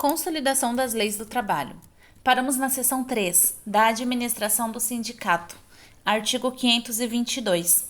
Consolidação das leis do trabalho. Paramos na seção 3, da administração do sindicato. Artigo 522.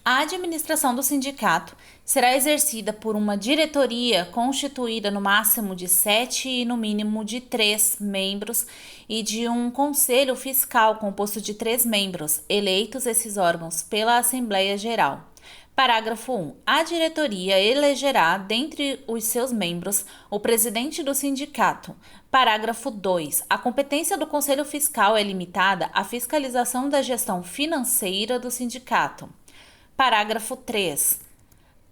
A administração do sindicato será exercida por uma diretoria constituída no máximo de 7 e no mínimo de 3 membros e de um conselho fiscal composto de 3 membros, eleitos esses órgãos pela Assembleia Geral. Parágrafo 1. A diretoria elegerá, dentre os seus membros, o presidente do sindicato. Parágrafo 2. A competência do Conselho Fiscal é limitada à fiscalização da gestão financeira do sindicato. Parágrafo 3.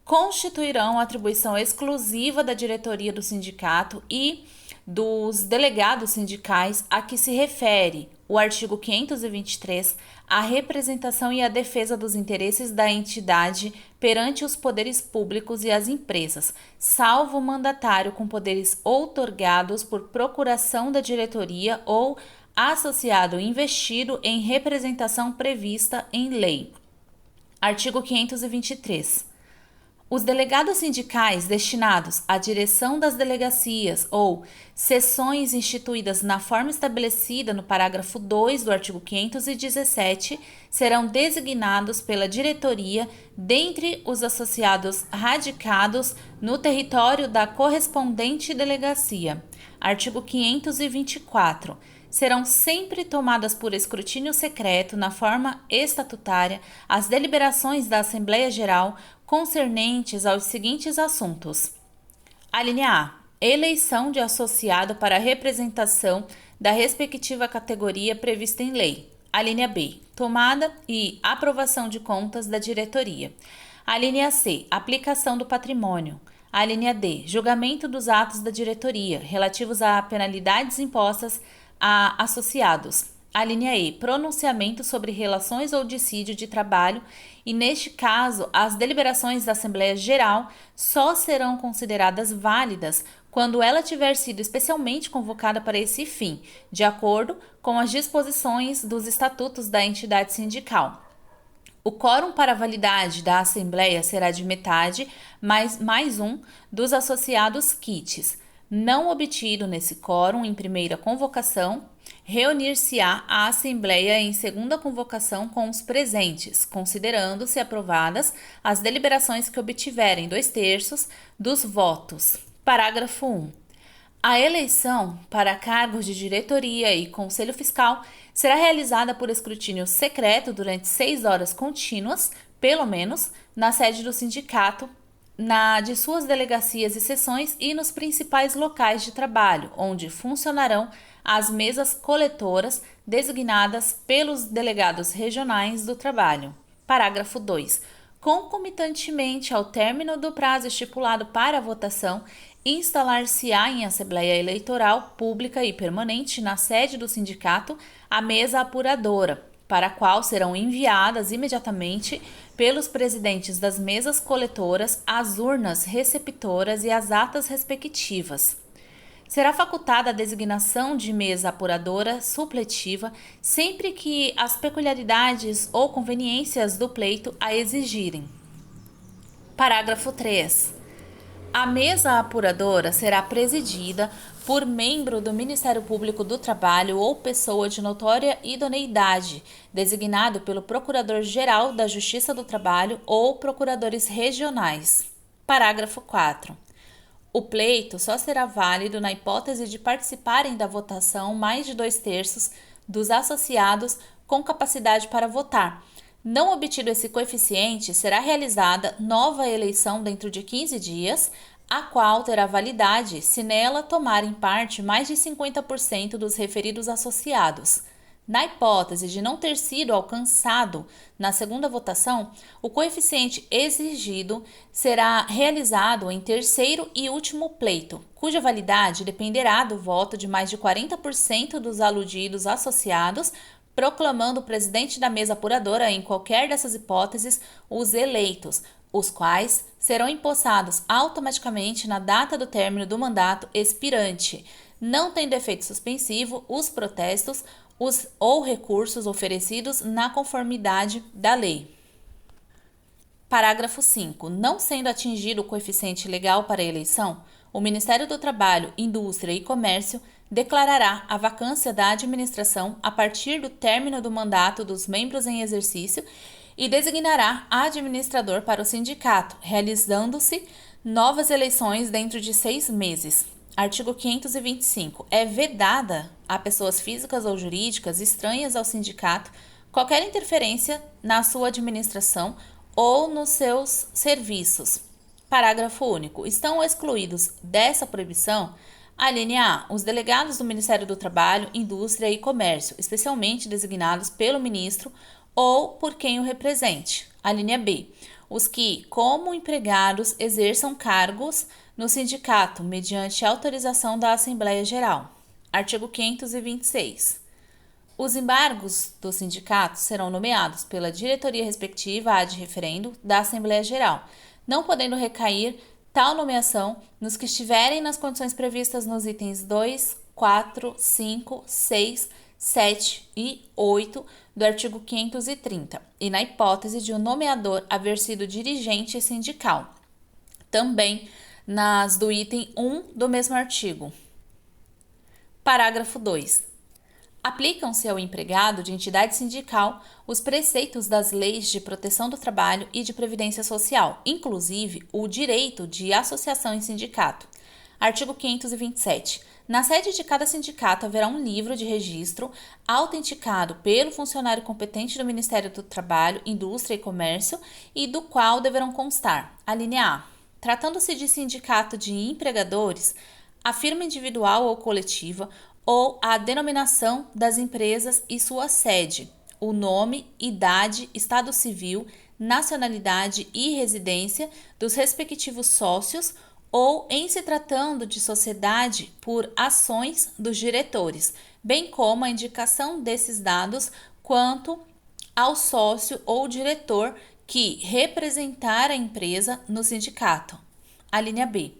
Constituirão atribuição exclusiva da diretoria do sindicato e dos delegados sindicais a que se refere o artigo 523, a representação e a defesa dos interesses da entidade perante os poderes públicos e as empresas, salvo o mandatário com poderes outorgados por procuração da diretoria ou associado investido em representação prevista em lei. Artigo 523. Os delegados sindicais destinados à direção das delegacias ou seções instituídas na forma estabelecida no parágrafo 2 do artigo 517 serão designados pela diretoria dentre os associados radicados no território da correspondente delegacia. Artigo 524. Serão sempre tomadas por escrutínio secreto, na forma estatutária, as deliberações da Assembleia Geral concernentes aos seguintes assuntos. Alínea A. Eleição de associado para a representação da respectiva categoria prevista em lei. Alínea B. Tomada e aprovação de contas da diretoria. Alínea C. Aplicação do patrimônio. Alínea D. Julgamento dos atos da diretoria, relativos a penalidades impostas a associados. Alínea E. Pronunciamento sobre relações ou dissídio de trabalho e, neste caso, as deliberações da Assembleia Geral só serão consideradas válidas quando ela tiver sido especialmente convocada para esse fim, de acordo com as disposições dos estatutos da entidade sindical. O quórum para validade da Assembleia será de metade mais um dos associados quites. Não obtido nesse quórum em primeira convocação, reunir-se-á a Assembleia em segunda convocação com os presentes, considerando-se aprovadas as deliberações que obtiverem 2/3 dos votos. Parágrafo 1. A eleição para cargos de diretoria e conselho fiscal será realizada por escrutínio secreto durante 6 horas contínuas, pelo menos, na sede do sindicato, de suas delegacias e seções e nos principais locais de trabalho, onde funcionarão as mesas coletoras designadas pelos delegados regionais do trabalho. Parágrafo 2. Concomitantemente ao término do prazo estipulado para a votação, instalar-se-á em Assembleia Eleitoral Pública e Permanente na sede do sindicato a mesa apuradora, para a qual serão enviadas imediatamente pelos presidentes das mesas coletoras as urnas receptoras e as atas respectivas. Será facultada a designação de mesa apuradora supletiva sempre que as peculiaridades ou conveniências do pleito a exigirem. Parágrafo 3. A mesa apuradora será presidida por membro do Ministério Público do Trabalho ou pessoa de notória idoneidade, designado pelo Procurador-Geral da Justiça do Trabalho ou procuradores regionais. Parágrafo 4. O pleito só será válido na hipótese de participarem da votação mais de 2/3 dos associados com capacidade para votar. Não obtido esse coeficiente, será realizada nova eleição dentro de 15 dias, a qual terá validade se nela tomarem parte mais de 50% dos referidos associados. Na hipótese de não ter sido alcançado na segunda votação, o coeficiente exigido será realizado em terceiro e último pleito, cuja validade dependerá do voto de mais de 40% dos aludidos associados, proclamando o presidente da mesa apuradora, em qualquer dessas hipóteses, os eleitos, os quais serão empossados automaticamente na data do término do mandato expirante. Não tendo efeito suspensivo os protestos ou recursos oferecidos na conformidade da lei. Parágrafo 5. Não sendo atingido o coeficiente legal para a eleição, o Ministério do Trabalho, Indústria e Comércio declarará a vacância da administração a partir do término do mandato dos membros em exercício e designará administrador para o sindicato, realizando-se novas eleições dentro de 6 meses. Artigo 525. É vedada a pessoas físicas ou jurídicas estranhas ao sindicato qualquer interferência na sua administração ou nos seus serviços. Parágrafo único. Estão excluídos dessa proibição: a linha A, os delegados do Ministério do Trabalho, Indústria e Comércio, especialmente designados pelo ministro ou por quem o represente. A linha B, os que, como empregados, exerçam cargos no sindicato mediante autorização da Assembleia Geral. Artigo 526. Os embargos do sindicato serão nomeados pela diretoria respectiva ad referendo da Assembleia Geral, não podendo recair tal nomeação nos que estiverem nas condições previstas nos itens 2, 4, 5, 6, 7 e 8 do artigo 530, e na hipótese de o nomeador haver sido dirigente sindical. Também nas do item 1 do mesmo artigo. Parágrafo 2. Aplicam-se ao empregado de entidade sindical os preceitos das leis de proteção do trabalho e de previdência social, inclusive o direito de associação em sindicato. Artigo 527. Na sede de cada sindicato haverá um livro de registro autenticado pelo funcionário competente do Ministério do Trabalho, Indústria e Comércio e do qual deverão constar: a linha A. Tratando-se de sindicato de empregadores, a firma individual ou coletiva ou a denominação das empresas e sua sede, o nome, idade, estado civil, nacionalidade e residência dos respectivos sócios ou, em se tratando de sociedade, por ações dos diretores, bem como a indicação desses dados quanto ao sócio ou diretor que representar a empresa no sindicato. A linha B.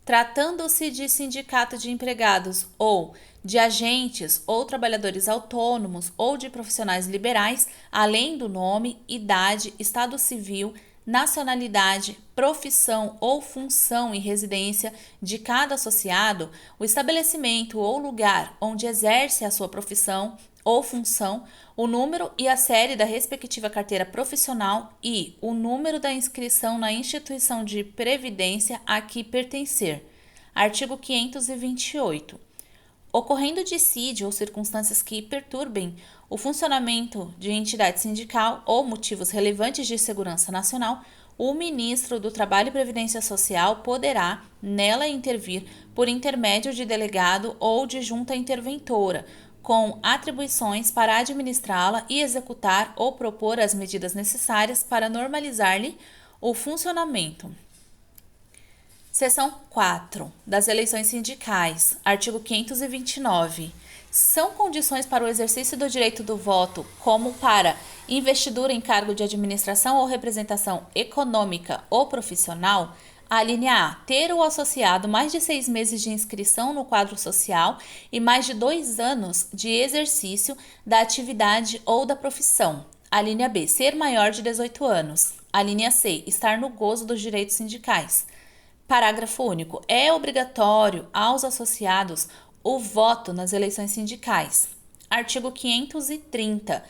Tratando-se de sindicato de empregados ou de agentes ou trabalhadores autônomos ou de profissionais liberais, além do nome, idade, estado civil, nacionalidade, profissão ou função e residência de cada associado, o estabelecimento ou lugar onde exerce a sua profissão ou função, o número e a série da respectiva carteira profissional e o número da inscrição na instituição de previdência a que pertencer. Artigo 528. Ocorrendo dissídio ou circunstâncias que perturbem o funcionamento de entidade sindical ou motivos relevantes de segurança nacional, o ministro do Trabalho e Previdência Social poderá nela intervir por intermédio de delegado ou de junta interventora, com atribuições para administrá-la e executar ou propor as medidas necessárias para normalizar-lhe o funcionamento. Seção 4. Das eleições sindicais. Artigo 529. São condições para o exercício do direito do voto, como para investidura em cargo de administração ou representação econômica ou profissional, a linha A. Ter o associado mais de 6 meses de inscrição no quadro social e mais de 2 anos de exercício da atividade ou da profissão. A linha B. Ser maior de 18 anos. A linha C. Estar no gozo dos direitos sindicais. Parágrafo único. É obrigatório aos associados o voto nas eleições sindicais. Artigo 530.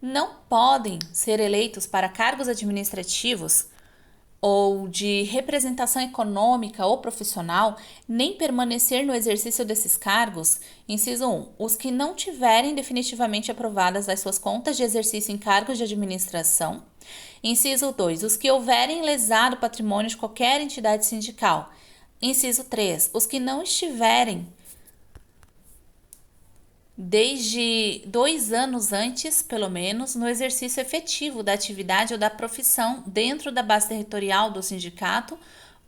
Não podem ser eleitos para cargos administrativos ou de representação econômica ou profissional, nem permanecer no exercício desses cargos. Inciso 1. Os que não tiverem definitivamente aprovadas as suas contas de exercício em cargos de administração. Inciso 2. Os que houverem lesado o patrimônio de qualquer entidade sindical. Inciso 3. Os que não estiverem desde 2 anos antes, pelo menos, no exercício efetivo da atividade ou da profissão dentro da base territorial do sindicato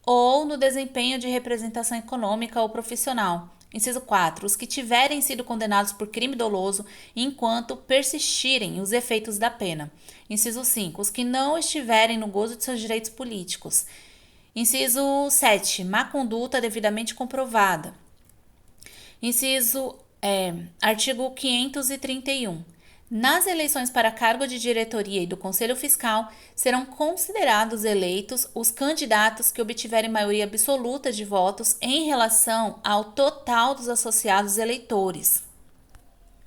ou no desempenho de representação econômica ou profissional. Inciso 4. Os que tiverem sido condenados por crime doloso enquanto persistirem os efeitos da pena. Inciso 5. Os que não estiverem no gozo de seus direitos políticos. Inciso 7. Má conduta devidamente comprovada. Artigo 531. Nas eleições para cargo de diretoria e do Conselho Fiscal, serão considerados eleitos os candidatos que obtiverem maioria absoluta de votos em relação ao total dos associados eleitores.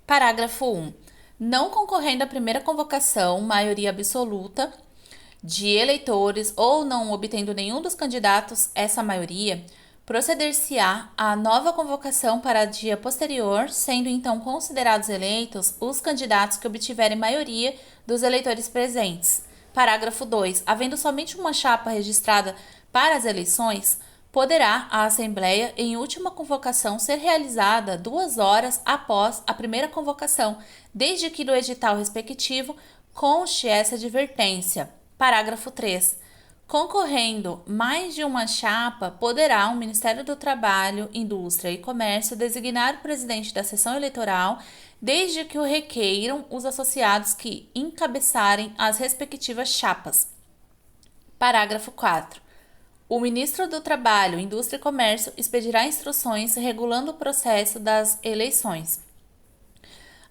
Parágrafo 1. Não concorrendo à primeira convocação, maioria absoluta de eleitores ou não obtendo nenhum dos candidatos essa maioria, proceder-se-á à nova convocação para dia posterior, sendo então considerados eleitos os candidatos que obtiverem maioria dos eleitores presentes. Parágrafo 2. Havendo somente uma chapa registrada para as eleições, poderá a Assembleia, em última convocação, ser realizada 2 horas após a primeira convocação, desde que no edital respectivo conste essa advertência. Parágrafo 3. Concorrendo mais de uma chapa, poderá o Ministério do Trabalho, Indústria e Comércio designar o presidente da sessão eleitoral, desde que o requeiram os associados que encabeçarem as respectivas chapas. Parágrafo 4. O Ministro do Trabalho, Indústria e Comércio expedirá instruções regulando o processo das eleições.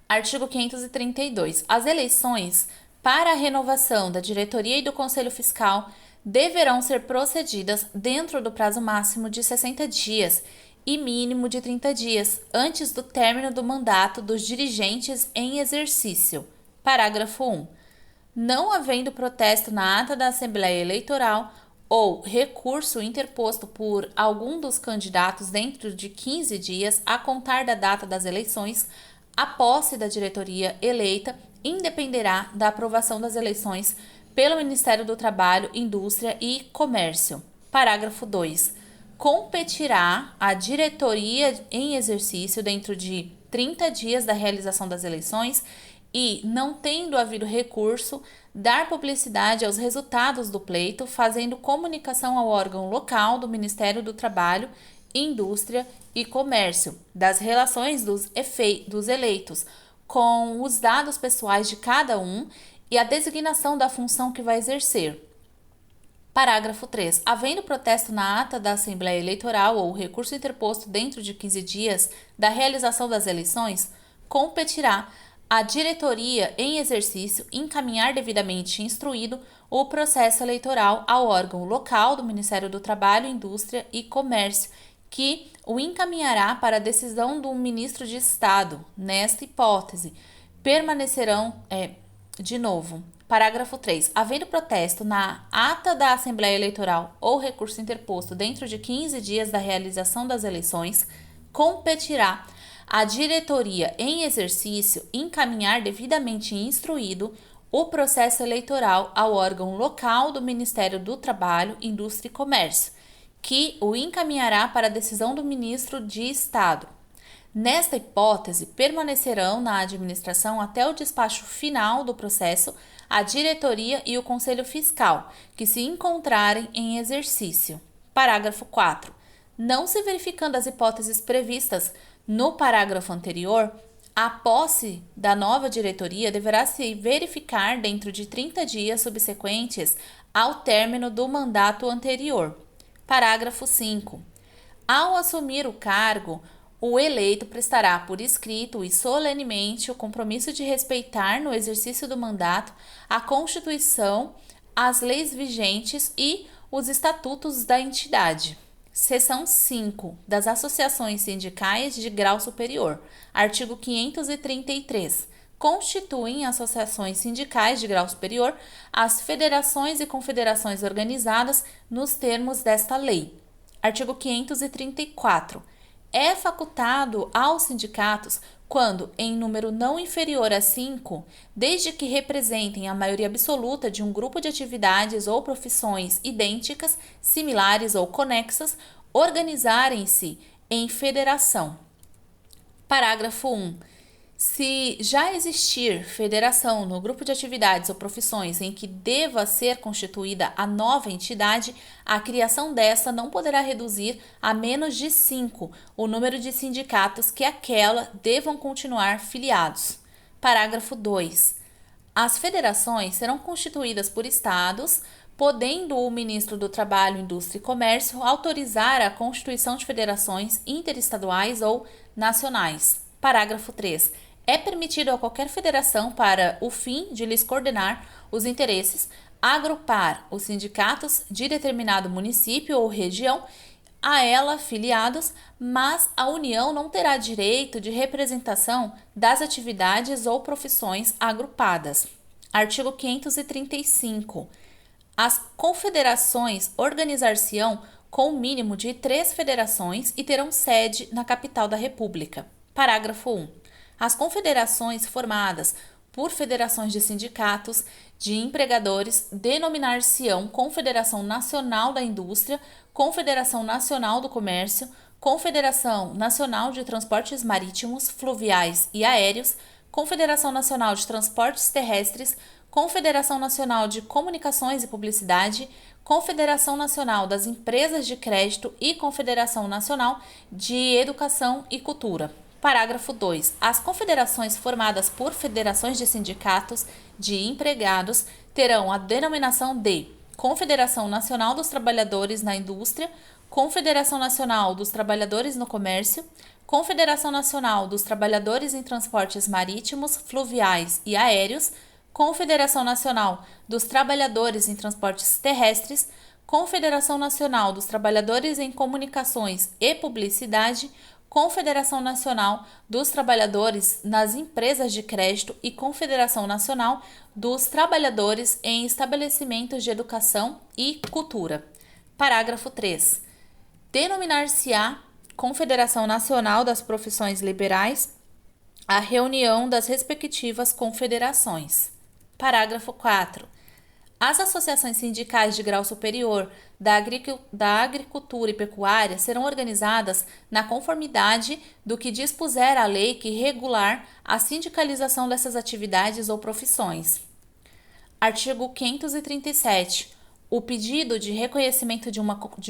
Artigo 532. As eleições para a renovação da diretoria e do Conselho Fiscal deverão ser procedidas dentro do prazo máximo de 60 dias e mínimo de 30 dias antes do término do mandato dos dirigentes em exercício. Parágrafo 1. Não havendo protesto na ata da Assembleia Eleitoral ou recurso interposto por algum dos candidatos dentro de 15 dias a contar da data das eleições, a posse da diretoria eleita independerá da aprovação das eleições pelo Ministério do Trabalho, Indústria e Comércio. Parágrafo 2. Competirá a diretoria em exercício dentro de 30 dias da realização das eleições e, não tendo havido recurso, dar publicidade aos resultados do pleito, fazendo comunicação ao órgão local do Ministério do Trabalho, Indústria e Comércio das relações dos eleitos com os dados pessoais de cada um e a designação da função que vai exercer. Parágrafo 3. Havendo protesto na ata da Assembleia Eleitoral ou recurso interposto dentro de 15 dias da realização das eleições, competirá a diretoria em exercício encaminhar devidamente instruído o processo eleitoral ao órgão local do Ministério do Trabalho, Indústria e Comércio, que o encaminhará para a decisão do ministro de Estado. Nesta hipótese, permanecerão... De novo, parágrafo 3. Havendo protesto na ata da Assembleia Eleitoral ou recurso interposto dentro de 15 dias da realização das eleições, competirá a diretoria em exercício encaminhar devidamente instruído o processo eleitoral ao órgão local do Ministério do Trabalho, Indústria e Comércio, que o encaminhará para a decisão do ministro de Estado. Nesta hipótese, permanecerão na administração até o despacho final do processo a diretoria e o Conselho Fiscal, que se encontrarem em exercício. Parágrafo 4. Não se verificando as hipóteses previstas no parágrafo anterior, a posse da nova diretoria deverá se verificar dentro de 30 dias subsequentes ao término do mandato anterior. Parágrafo 5. Ao assumir o cargo, o eleito prestará por escrito e solenemente o compromisso de respeitar no exercício do mandato a Constituição, as leis vigentes e os estatutos da entidade. Seção 5 das Associações Sindicais de Grau Superior. Artigo 533. Constituem associações sindicais de grau superior as federações e confederações organizadas nos termos desta lei. Artigo 534. É facultado aos sindicatos, quando em número não inferior a 5, desde que representem a maioria absoluta de um grupo de atividades ou profissões idênticas, similares ou conexas, organizarem-se em federação. Parágrafo 1. Se já existir federação no grupo de atividades ou profissões em que deva ser constituída a nova entidade, a criação desta não poderá reduzir a menos de 5 o número de sindicatos que aquela devam continuar filiados. Parágrafo 2. As federações serão constituídas por estados, podendo o ministro do Trabalho, Indústria e Comércio autorizar a constituição de federações interestaduais ou nacionais. Parágrafo 3. É permitido a qualquer federação, para o fim de lhes coordenar os interesses, agrupar os sindicatos de determinado município ou região a ela filiados, mas a União não terá direito de representação das atividades ou profissões agrupadas. Artigo 535. As confederações organizar-se-ão com o mínimo de 3 federações e terão sede na capital da República. Parágrafo 1. As confederações formadas por federações de sindicatos de empregadores denominar-se-ão Confederação Nacional da Indústria, Confederação Nacional do Comércio, Confederação Nacional de Transportes Marítimos, Fluviais e Aéreos, Confederação Nacional de Transportes Terrestres, Confederação Nacional de Comunicações e Publicidade, Confederação Nacional das Empresas de Crédito e Confederação Nacional de Educação e Cultura. Parágrafo 2. As confederações formadas por federações de sindicatos de empregados terão a denominação de Confederação Nacional dos Trabalhadores na Indústria, Confederação Nacional dos Trabalhadores no Comércio, Confederação Nacional dos Trabalhadores em Transportes Marítimos, Fluviais e Aéreos, Confederação Nacional dos Trabalhadores em Transportes Terrestres, Confederação Nacional dos Trabalhadores em Comunicações e Publicidade, Confederação Nacional dos Trabalhadores nas Empresas de Crédito e Confederação Nacional dos Trabalhadores em Estabelecimentos de Educação e Cultura. Parágrafo 3. Denominar-se-á Confederação Nacional das Profissões Liberais a reunião das respectivas confederações. Parágrafo 4. As associações sindicais de grau superior da agricultura e pecuária serão organizadas na conformidade do que dispuser a lei que regular a sindicalização dessas atividades ou profissões. Artigo 537. O pedido de reconhecimento de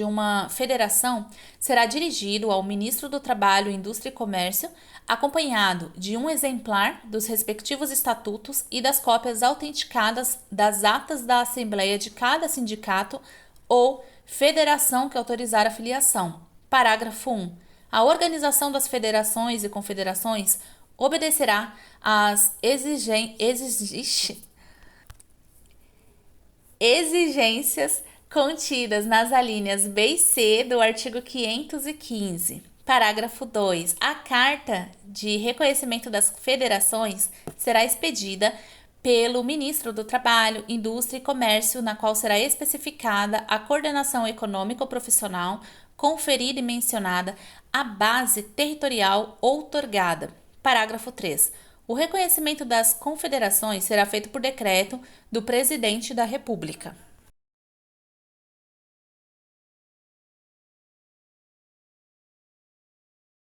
uma federação será dirigido ao Ministro do Trabalho, Indústria e Comércio, acompanhado de um exemplar dos respectivos estatutos e das cópias autenticadas das atas da Assembleia de cada sindicato ou federação que autorizar a filiação. Parágrafo 1. A organização das federações e confederações obedecerá às exigências contidas nas alíneas B e C do artigo 515. Parágrafo 2. A Carta de Reconhecimento das Federações será expedida pelo Ministro do Trabalho, Indústria e Comércio, na qual será especificada a coordenação econômico-profissional conferida e mencionada a base territorial outorgada. Parágrafo 3. O reconhecimento das confederações será feito por decreto do Presidente da República.